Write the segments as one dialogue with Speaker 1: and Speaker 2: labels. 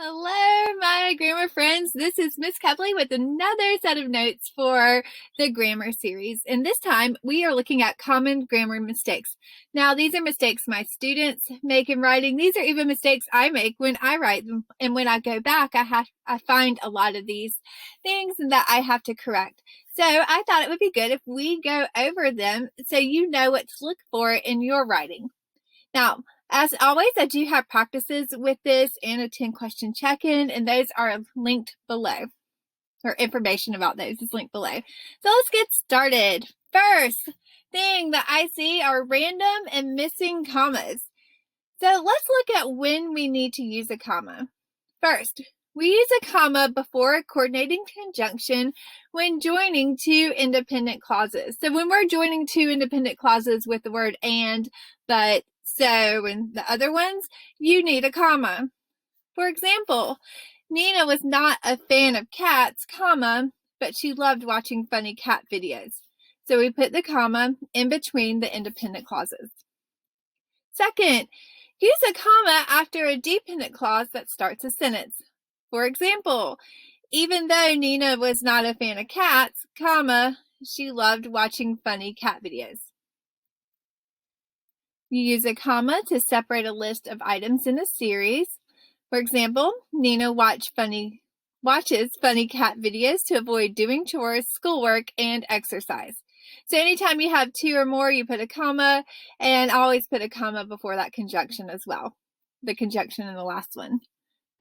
Speaker 1: Hello, my grammar friends. This is Miss Kepley with another set of notes for the grammar series. And this time we are looking at common grammar mistakes. Now, these are mistakes my students make in writing. These are even mistakes I make when I write them. And when I go back, I find a lot of these things that I have to correct. So I thought it would be good if we go over them so you know what to look for in your writing. Now, as always, I do have practices with this and a 10-question check-in, and those are linked below, or information about those is linked below. So let's get started. First thing that I see are random and missing commas. So let's look at when we need to use a comma. First, we use a comma before a coordinating conjunction when joining two independent clauses. So when we're joining two independent clauses with the word and, but, so, and the other ones, you need a comma. For example, Nina was not a fan of cats, comma, but she loved watching funny cat videos. So we put the comma in between the independent clauses. Second, use a comma after a dependent clause that starts a sentence. For example, even though Nina was not a fan of cats, comma, she loved watching funny cat videos. You use a comma to separate a list of items in a series. For example, Nina watches funny cat videos to avoid doing chores, schoolwork, and exercise. So anytime you have two or more, you put a comma, and always put a comma before that conjunction as well. The conjunction in the last one.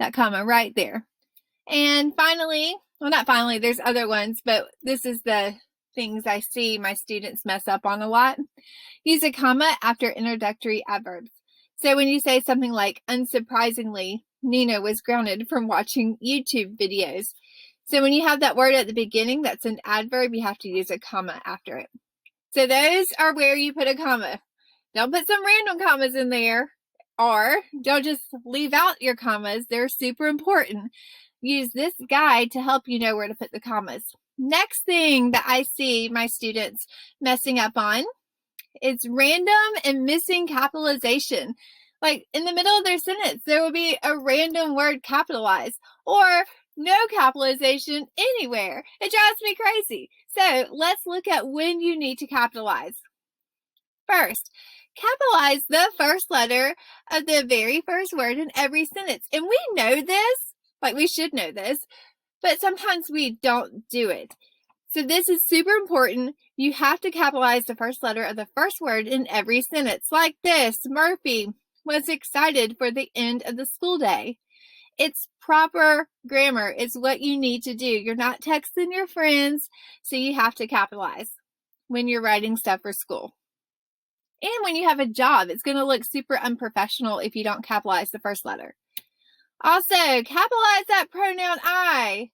Speaker 1: That comma right there. And finally, well, not finally, there's other ones, but this is the things I see my students mess up on a lot. Use a comma after introductory adverbs. So when you say something like, unsurprisingly, Nina was grounded from watching YouTube videos. So when you have that word at the beginning, that's an adverb, you have to use a comma after it. So those are where you put a comma. Don't put some random commas in there, or don't just leave out your commas. They're super important. Use this guide to help you know where to put the commas. Next thing that I see my students messing up on is random and missing capitalization. Like in the middle of their sentence, there will be a random word capitalized or no capitalization anywhere. It drives me crazy. So let's look at when you need to capitalize. First, capitalize the first letter of the very first word in every sentence. And we know this, like we should know this, but sometimes we don't do it. So this is super important. You have to capitalize the first letter of the first word in every sentence. Like this, Murphy was excited for the end of the school day. It's proper grammar. It's what you need to do. You're not texting your friends, so you have to capitalize when you're writing stuff for school. And when you have a job, it's going to look super unprofessional if you don't capitalize the first letter. Also, capitalize that pronoun I.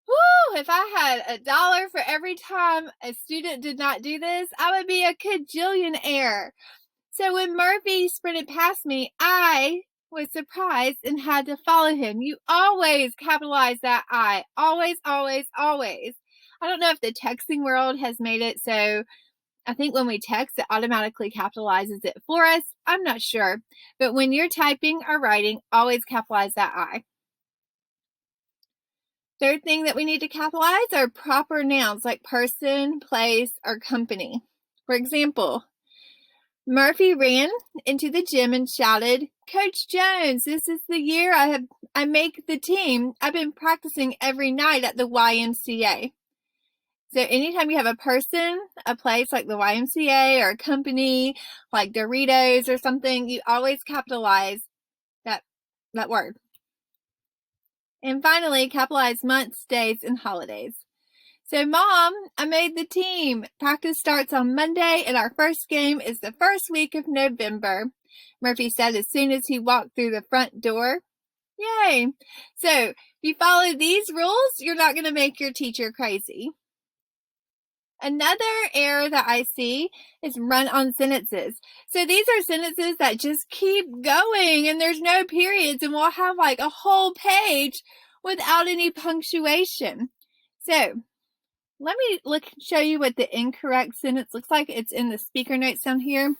Speaker 1: Woo! If I had $1 for every time a student did not do this, I would be a cajillionaire. So when Murphy sprinted past me, I was surprised and had to follow him. You always capitalize that I. Always, always, always. I don't know if the texting world has made it so I think when we text, it automatically capitalizes it for us. I'm not sure. But when you're typing or writing, always capitalize that I. Third thing that we need to capitalize are proper nouns like person, place, or company. For example, Murphy ran into the gym and shouted, Coach Jones, this is the year I make the team. I've been practicing every night at the YMCA. So anytime you have a person, a place like the YMCA, or a company like Doritos or something, you always capitalize that word. And finally, capitalize months, days, and holidays. So, Mom, I made the team. Practice starts on Monday, and our first game is the first week of November, Murphy said as soon as he walked through the front door. Yay! So, if you follow these rules, you're not going to make your teacher crazy. Another error that I see is run-on sentences. So these are sentences that just keep going and there's no periods, and we'll have like a whole page without any punctuation. So let me show you what the incorrect sentence looks like. It's in the speaker notes down here.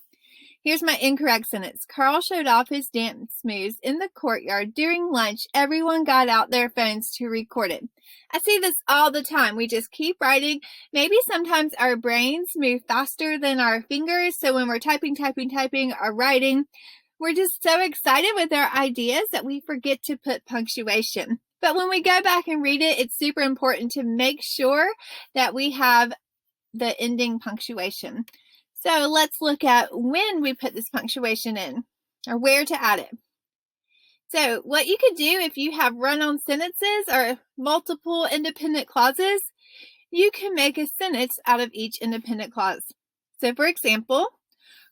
Speaker 1: Here's my incorrect sentence. Carl showed off his dance moves in the courtyard. During lunch, everyone got out their phones to record it. I see this all the time. We just keep writing. Maybe sometimes our brains move faster than our fingers. So when we're typing or writing, we're just so excited with our ideas that we forget to put punctuation. But when we go back and read it, it's super important to make sure that we have the ending punctuation. So let's look at when we put this punctuation in, or where to add it. So what you could do if you have run-on sentences or multiple independent clauses, you can make a sentence out of each independent clause. So for example,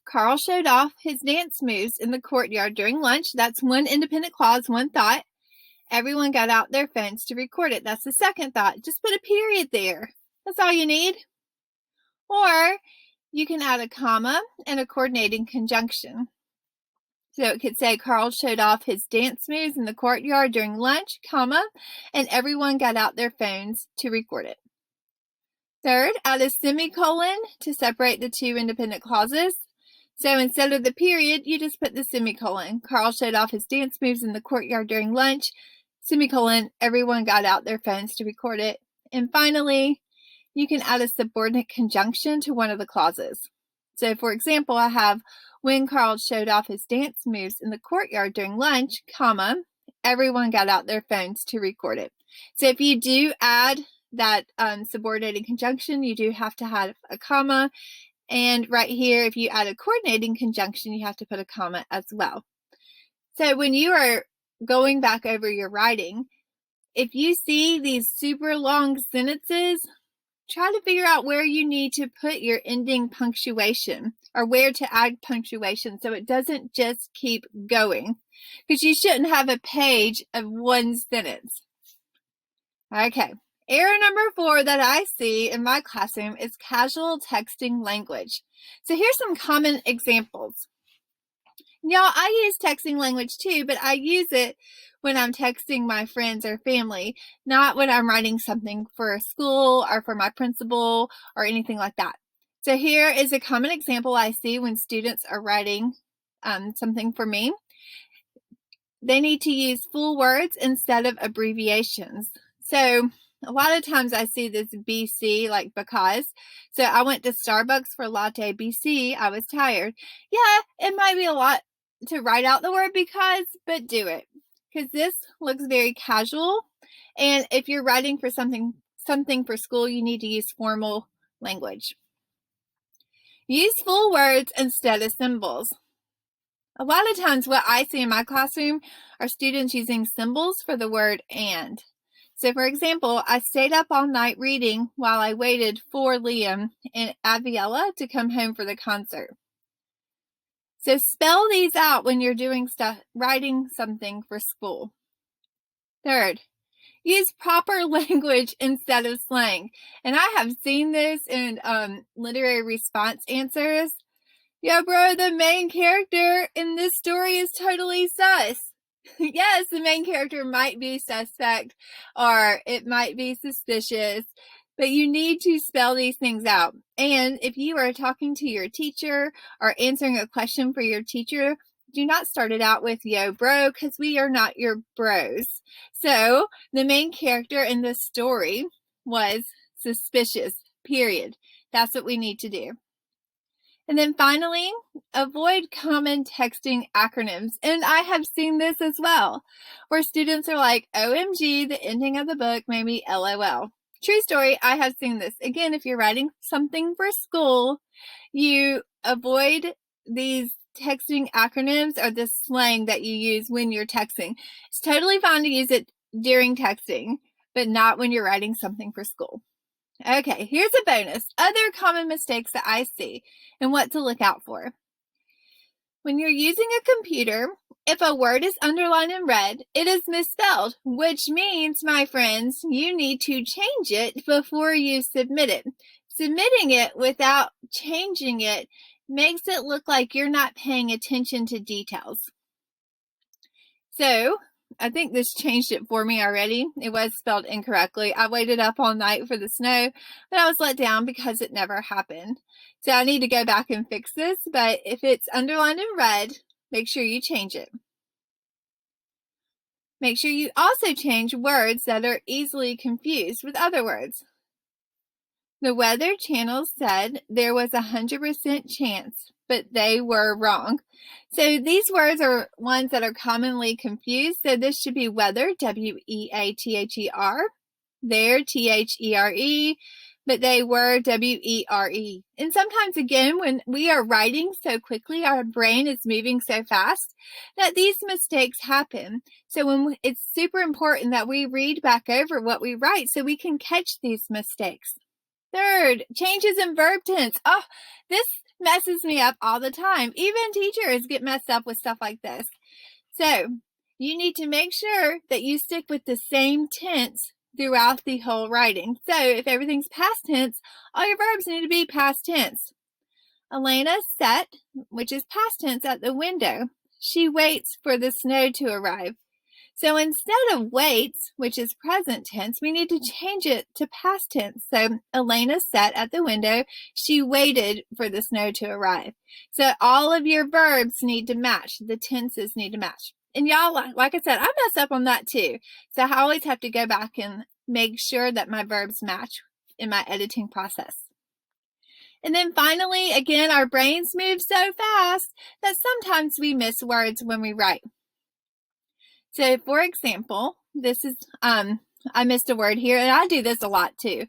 Speaker 1: Carl showed off his dance moves in the courtyard during lunch. That's one independent clause, one thought. Everyone got out their phones to record it. That's the second thought. Just put a period there. That's all you need. Or you can add a comma and a coordinating conjunction. So it could say Carl showed off his dance moves in the courtyard during lunch, comma, and everyone got out their phones to record it. Third, add a semicolon to separate the two independent clauses. So instead of the period, you just put the semicolon. Carl showed off his dance moves in the courtyard during lunch, semicolon, everyone got out their phones to record it. And finally, you can add a subordinate conjunction to one of the clauses. So for example, I have when Carl showed off his dance moves in the courtyard during lunch, comma, everyone got out their phones to record it. So if you do add that subordinating conjunction, you do have to have a comma. And right here, if you add a coordinating conjunction, you have to put a comma as well. So when you are going back over your writing, if you see these super long sentences, try to figure out where you need to put your ending punctuation or where to add punctuation so it doesn't just keep going, because you shouldn't have a page of one sentence. Okay. Error number 4 that I see in my classroom is casual texting language. So here's some common examples. Y'all, I use texting language too, but I use it when I'm texting my friends or family, not when I'm writing something for school or for my principal or anything like that. So here is a common example I see when students are writing something for me. They need to use full words instead of abbreviations. So a lot of times I see this BC, like because. So I went to Starbucks for latte BC. I was tired. Yeah, it might be a lot to write out the word because, but do it, because this looks very casual. And if you're writing for something for school, you need to use formal language. Use full words instead of symbols. A lot of times what I see in my classroom are students using symbols for the word and. So for example, I stayed up all night reading while I waited for Liam and Aviella to come home for the concert. So spell these out when you're doing writing something for school. Third, use proper language instead of slang. And I have seen this in literary response answers. Yeah, bro, the main character in this story is totally sus. Yes, the main character might be suspect or it might be suspicious, but you need to spell these things out. And if you are talking to your teacher or answering a question for your teacher, do not start it out with yo bro, because we are not your bros. So the main character in this story was suspicious, period. That's what we need to do. And then finally, avoid common texting acronyms. And I have seen this as well, where students are like, OMG, the ending of the book made me LOL. True story, I have seen this. Again, if you're writing something for school, you avoid these texting acronyms or the slang that you use when you're texting. It's totally fine to use it during texting, but not when you're writing something for school. Okay, here's a bonus. Other common mistakes that I see and what to look out for. When you're using a computer, if a word is underlined in red, it is misspelled, which means, my friends, you need to change it before you submit it. Submitting it without changing it makes it look like you're not paying attention to details. So, I think this changed it for me already. It was spelled incorrectly. I waited up all night for the snow, but I was let down because it never happened. So I need to go back and fix this, but if it's underlined in red, make sure you change it. Make sure you also change words that are easily confused with other words. The Weather Channel said there was 100% chance, but they were wrong. So these words are ones that are commonly confused. So this should be weather, W-E-A-T-H-E-R, there, T-H-E-R-E, but they were W-E-R-E. And sometimes, again, when we are writing so quickly, our brain is moving so fast that these mistakes happen. So it's super important that we read back over what we write so we can catch these mistakes. Third, changes in verb tense. Oh, this messes me up all the time. Even teachers get messed up with stuff like this. So you need to make sure that you stick with the same tense throughout the whole writing. So if everything's past tense, all your verbs need to be past tense. Elena sat, which is past tense, at the window. She waits for the snow to arrive. So instead of waits, which is present tense, we need to change it to past tense. So Elena sat at the window. She waited for the snow to arrive. So all of your verbs need to match. The tenses need to match. And y'all, like I said, I mess up on that too. So I always have to go back and make sure that my verbs match in my editing process. And then finally, again, our brains move so fast that sometimes we miss words when we write. So for example, this is, I missed a word here, and I do this a lot too.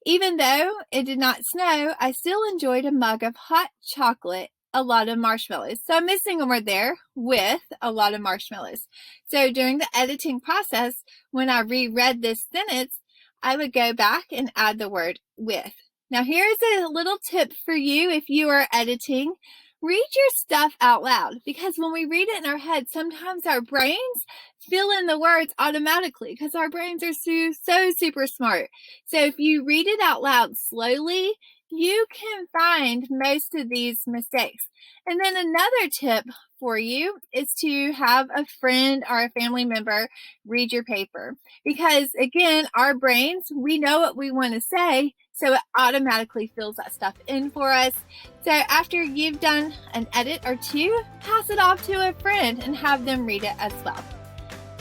Speaker 1: Even though it did not snow, I still enjoyed a mug of hot chocolate, a lot of marshmallows. So I'm missing a word there, with a lot of marshmallows. So during the editing process, when I reread this sentence, I would go back and add the word with. Now here's a little tip for you if you are editing. Read your stuff out loud, because when we read it in our head, sometimes our brains fill in the words automatically because our brains are so super smart. So if you read it out loud slowly, you can find most of these mistakes. And then another tip for you is to have a friend or a family member read your paper, because again, our brains, we know what we want to say, so it automatically fills that stuff in for us. So after you've done an edit or two, pass it off to a friend and have them read it as well.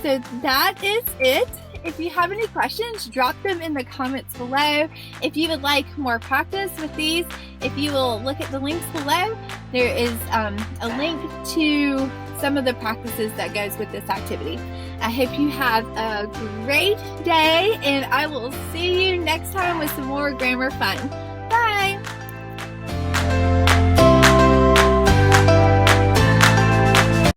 Speaker 1: So that is it. If you have any questions, drop them in the comments below. If you would like more practice with these, if you will look at the links below, there is a link to some of the practices that goes with this activity. I hope you have a great day, and I will see you next time with some more grammar fun.